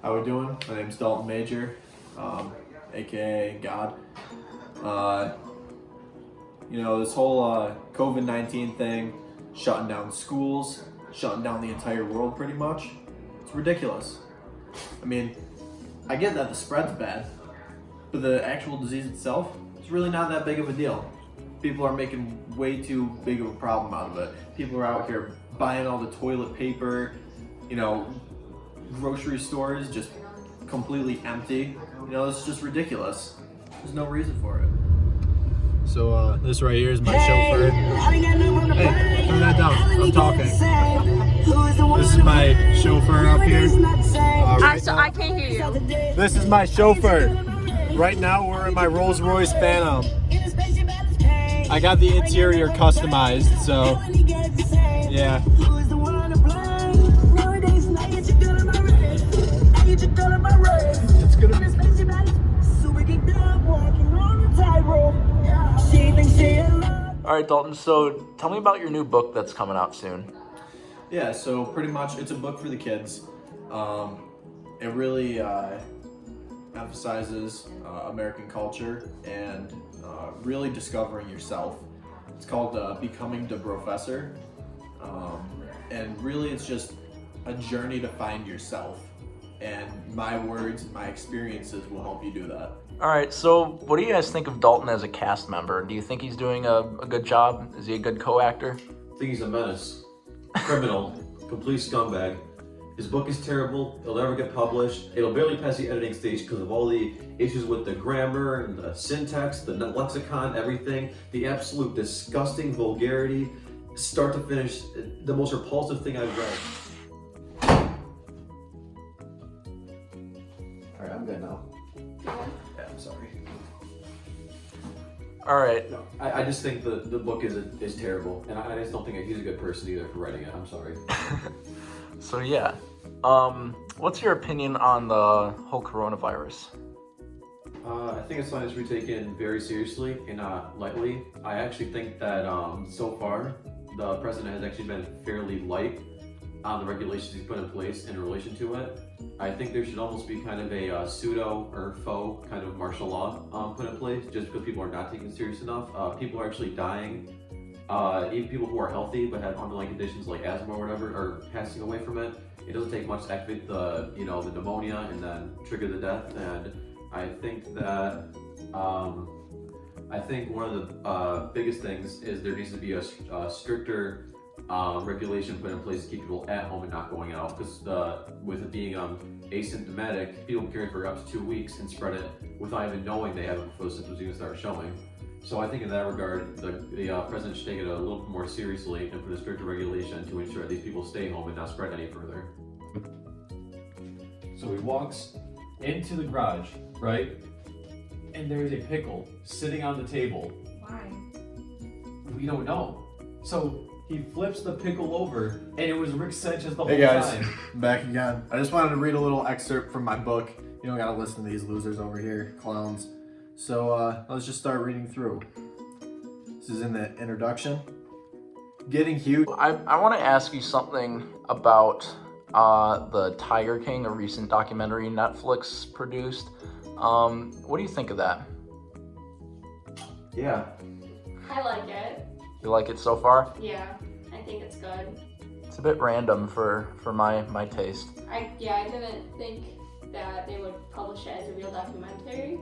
How we doing? My name's Dalton Major, aka God. This whole COVID-19 thing, shutting down schools, shutting down the entire world pretty much. It's ridiculous. I mean, I get that the spread's bad, but the actual disease itself is really not that big of a deal. People are making way too big of a problem out of it. People are out here buying all the toilet paper, grocery stores just completely empty. It's just ridiculous. There's no reason for it. So this right here is my chauffeur. Hey, turn that down. I'm talking. This is my chauffeur up here. I can't hear you. This is my chauffeur. Right now we're in my Rolls Royce Phantom. I got the interior customized, so yeah. It's gonna be. All right, Dalton, so tell me about your new book that's coming out soon. Yeah, so pretty much it's a book for the kids. It really emphasizes American culture and really discovering yourself. It's called Becoming the Professor. And really it's just a journey to find yourself. And my words and my experiences will help you do that. All right, so what do you guys think of Dalton as a cast member? Do you think he's doing a good job? Is he a good co-actor? I think he's a menace, criminal, complete scumbag. His book is terrible. It'll never get published. It'll barely pass the editing stage because of all the issues with the grammar and the syntax, the lexicon, everything. The absolute disgusting vulgarity, start to finish, the most repulsive thing I've read. All right, I'm good now. Yeah, I'm sorry. All right. No, I just think the book is terrible, and I just don't think he's a good person either for writing it. I'm sorry. So yeah, what's your opinion on the whole coronavirus? I think it's something that's to be taken very seriously and not lightly. I actually think that so far, the president has actually been fairly light on the regulations he's put in place in relation to it. I think there should almost be kind of a pseudo or faux kind of martial law put in place just because people are not taking it serious enough. People are actually dying. Even people who are healthy but have underlying conditions like asthma or whatever are passing away from it. It doesn't take much to activate the the pneumonia and then trigger the death. And I think that one of the biggest things is there needs to be a stricter regulation put in place to keep people at home and not going out, because with it being asymptomatic, people can carry it for up to 2 weeks and spread it without even knowing they have it before the symptoms even start showing. So I think in that regard, the president should take it a little bit more seriously and put a stricter regulation to ensure that these people stay home and not spread any further. So he walks into the garage, right? And there's a pickle sitting on the table. Why? We don't know. So he flips the pickle over, and it was Rick Sanchez the Hey whole guys, time. I'm back again. I just wanted to read a little excerpt from my book. You don't gotta listen to these losers over here, clowns. So let's just start reading through. This is in the introduction. Getting huge. I want to ask you something about the Tiger King, a recent documentary Netflix produced. What do you think of that? Yeah. I like it. You like it so far? Yeah, I think it's good. It's a bit random for my taste. I didn't think that they would publish it as a real documentary.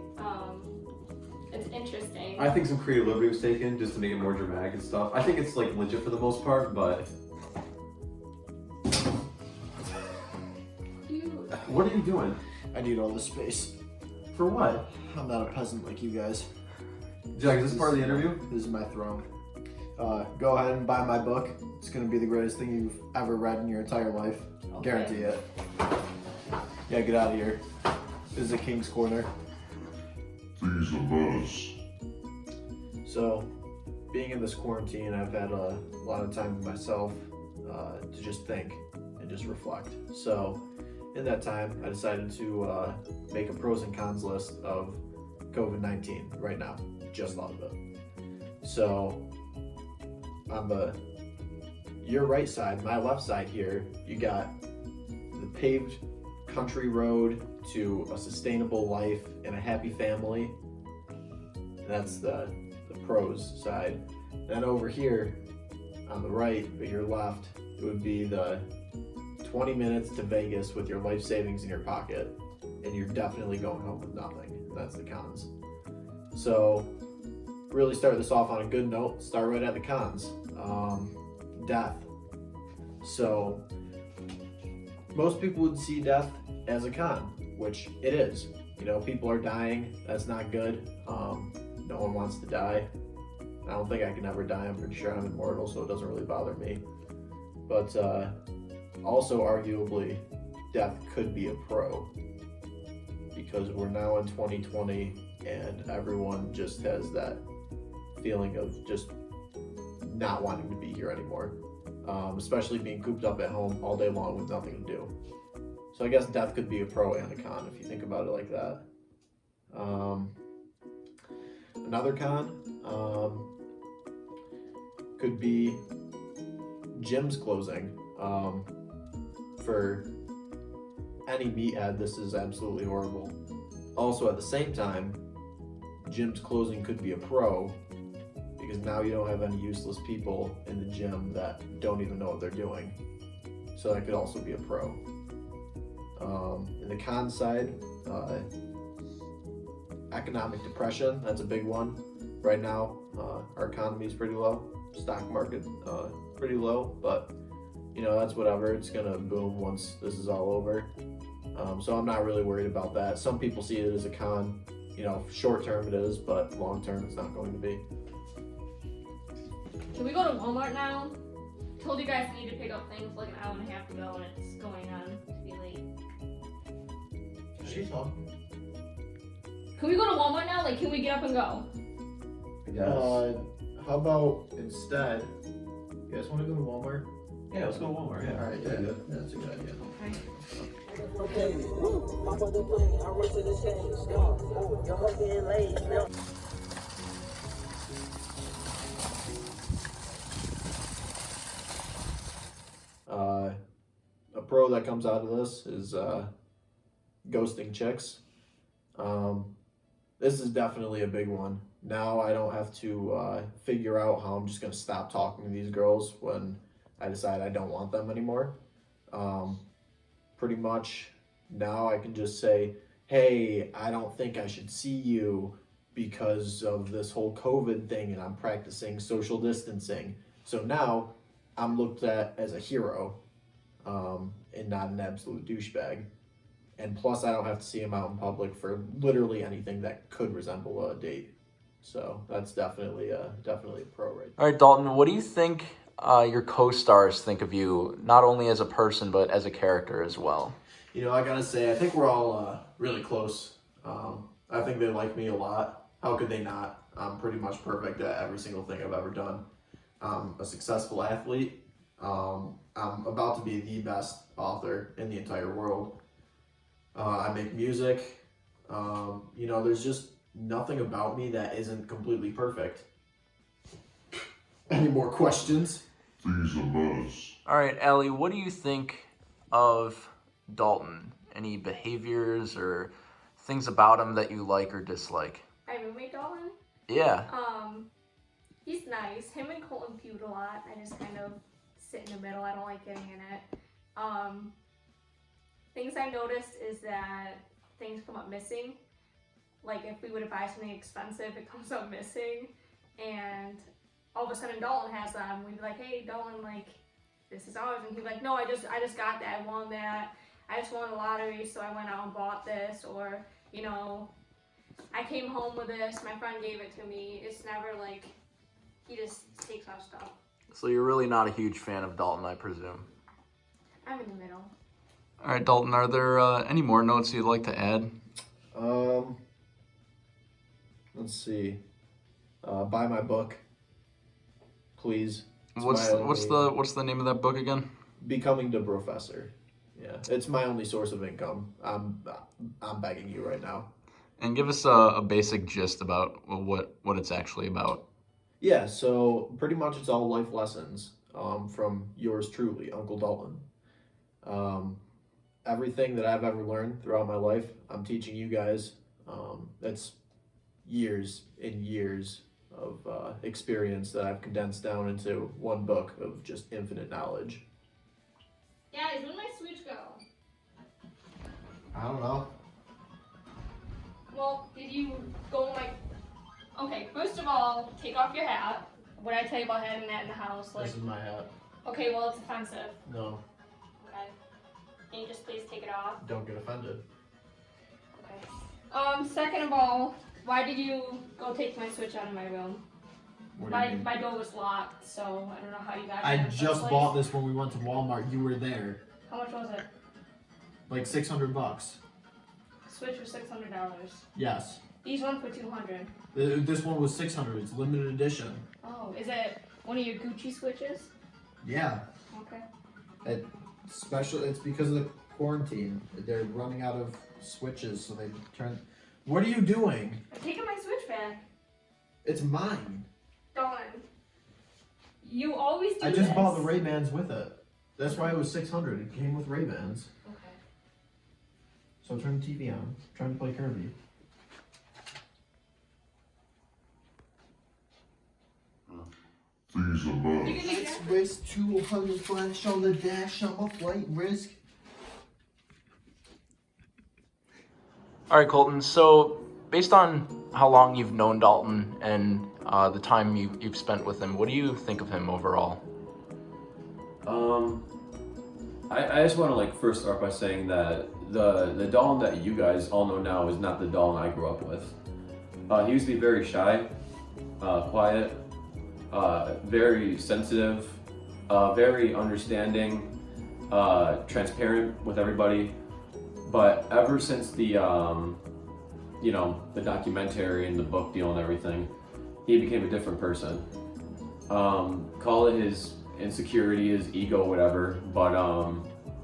It's interesting. I think some creative liberty was taken just to make it more dramatic and stuff. I think it's like legit for the most part, but what are you doing? I need all the space. For what? I'm not a peasant like you guys. Jack, is this part of the interview? This is my throne. Go ahead and buy my book. It's gonna be the greatest thing you've ever read in your entire life. Okay. Guarantee it. Yeah, get out of here. This is a King's Corner. Things a menace. So, being in this quarantine, I've had a lot of time with myself to just think and just reflect. So, in that time, I decided to make a pros and cons list of COVID-19 right now. Just thought of it. So, on your right side, my left side here, you got the paved country road to a sustainable life and a happy family. That's the pros side. Then over here on the right, but your left, it would be the 20 minutes to Vegas with your life savings in your pocket, and you're definitely going home with nothing. That's the cons. So really start this off on a good note. Start right at the cons. Death. So most people would see death as a con, which it is. You know, people are dying. That's not good. No one wants to die. I don't think I can ever die. I'm pretty sure I'm immortal, so it doesn't really bother me. But also, arguably, death could be a pro, because we're now in 2020 and everyone just has that feeling of just not wanting to be here anymore, especially being cooped up at home all day long with nothing to do. So I guess death could be a pro and a con if you think about it like that. Another con could be gyms closing. For any meathead, this is absolutely horrible. Also, at the same time, gyms closing could be a pro, because now you don't have any useless people in the gym that don't even know what they're doing. So that could also be a pro. In the con side, economic depression, that's a big one. Right now, our economy is pretty low. Stock market, pretty low, but you know, that's whatever. It's gonna boom once this is all over. So I'm not really worried about that. Some people see it as a con. You know, short term it is, but long term it's not going to be. Can we go to Walmart now? Told you guys I need to pick up things like an hour and a half ago, and it's going on to be late. She's talking. Can we go to Walmart now? Like, can we get up and go? How about instead, you guys want to go to Walmart? Yeah, let's go to Walmart. Yeah. All right, yeah, good. That's a good idea. A pro that comes out of this is ghosting chicks. This is definitely a big one. Now I don't have to figure out how I'm just going to stop talking to these girls when I decide I don't want them anymore. Pretty much now I can just say, hey, I don't think I should see you because of this whole COVID thing, and I'm practicing social distancing. So now I'm looked at as a hero, and not an absolute douchebag. And plus I don't have to see him out in public for literally anything that could resemble a date. So that's definitely a pro right there. All right, Dalton, what do you think your co-stars think of you, not only as a person, but as a character as well? You know, I gotta say, I think we're all really close. I think they like me a lot. How could they not? I'm pretty much perfect at every single thing I've ever done. I'm a successful athlete. I'm about to be the best author in the entire world. I make music. You know, there's just nothing about me that isn't completely perfect. Any more questions? These are us. All right, Allie, what do you think of Dalton? Any behaviors or things about him that you like or dislike? My roommate Dalton. Yeah. He's nice. Him and Colton feud a lot. I just kind of sit in the middle. I don't like getting in it. Things I noticed is that things come up missing. Like if we were to buy something expensive, it comes up missing, and all of a sudden Dalton has them. We'd be like, hey Dalton, like this is ours, and he'd be like, no, I just got that. I won that. I just won the lottery, so I went out and bought this. Or you know, I came home with this. My friend gave it to me. It's never like he just takes our stuff. So you're really not a huge fan of Dalton, I presume. I'm in the middle. All right, Dalton, are there any more notes you'd like to add? Let's see. Buy my book, please. It's What's my the name of that book again? Becoming the Professor. Yeah, it's my only source of income. I'm begging you right now. And give us a basic gist about what it's actually about. Yeah, so pretty much it's all life lessons from yours truly, Uncle Dalton. everything that I've ever learned throughout my life, I'm teaching you guys. That's years and years of experience that I've condensed down into one book of just infinite knowledge. Guys, where'd my switch go? I don't know. Well, did you go like... Okay, first of all, take off your hat. What did I tell you about having that in the house? Like, This is my hat. okay, well, it's offensive. No, Okay. Can you just please take it off? don't get offended. Okay. Second of all, why did you go take my switch out of my room? What do you mean? My door was locked, so I don't know how you got it. I in the first just place. bought this when we went to Walmart. You were there. How much was it? Like $600. Switch was $600. Yes. These ones for $200. This one was $600. It's limited edition. Oh, is it one of your Gucci switches? Yeah. Okay. It's because of the quarantine. They're running out of switches, so they turn. What are you doing? I'm taking my switch back. It's mine. Dalton. You always do I just this. bought the Ray-Bans with it. That's why it was $600. It came with Ray-Bans. Okay. So turn the TV on. I'm trying to play Kirby. Things above. You can make that. Risk 200 flash on the dash. I'm a flight risk. All right, Colton. So, based on how long you've known Dalton and the time you've spent with him, what do you think of him overall? I just want to like first start by saying that the Dalton that you guys all know now is not the Dalton I grew up with. He used to be very shy, quiet, very sensitive, very understanding, transparent with everybody. But ever since the the documentary and the book deal and everything, he became a different person. Call it his insecurity, his ego, whatever, but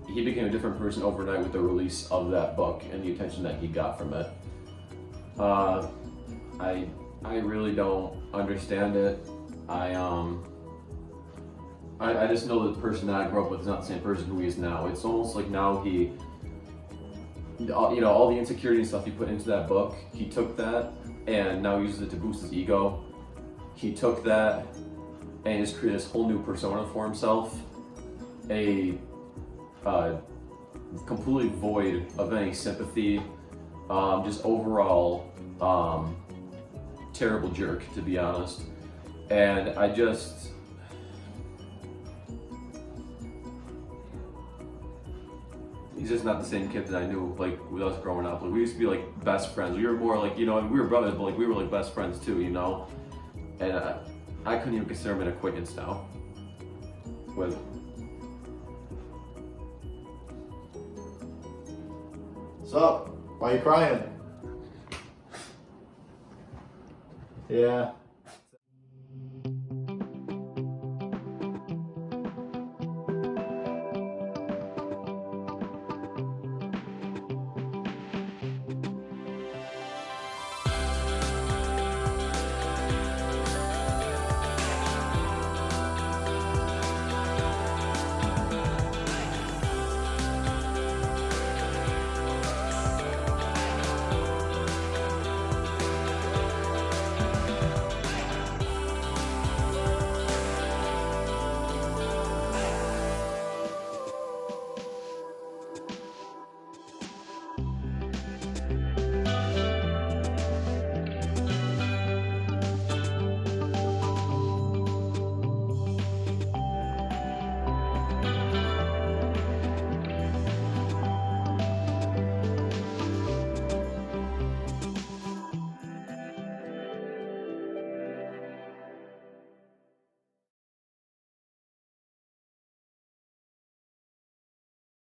he became a different person overnight with the release of that book and the attention that he got from it. I really don't understand it. I just know the person that I grew up with is not the same person who he is now. It's almost like now he, all the insecurity and stuff he put into that book, he took that and now uses it to boost his ego. He took that and just created this whole new persona for himself, completely void of any sympathy, just overall terrible jerk, to be honest. And he's just not the same kid that I knew, like, with us growing up. Like, we used to be like best friends. We were more like, we were brothers, but like we were like best friends too, and I couldn't even consider him an acquaintance now. With What's up? Why are you crying? Yeah.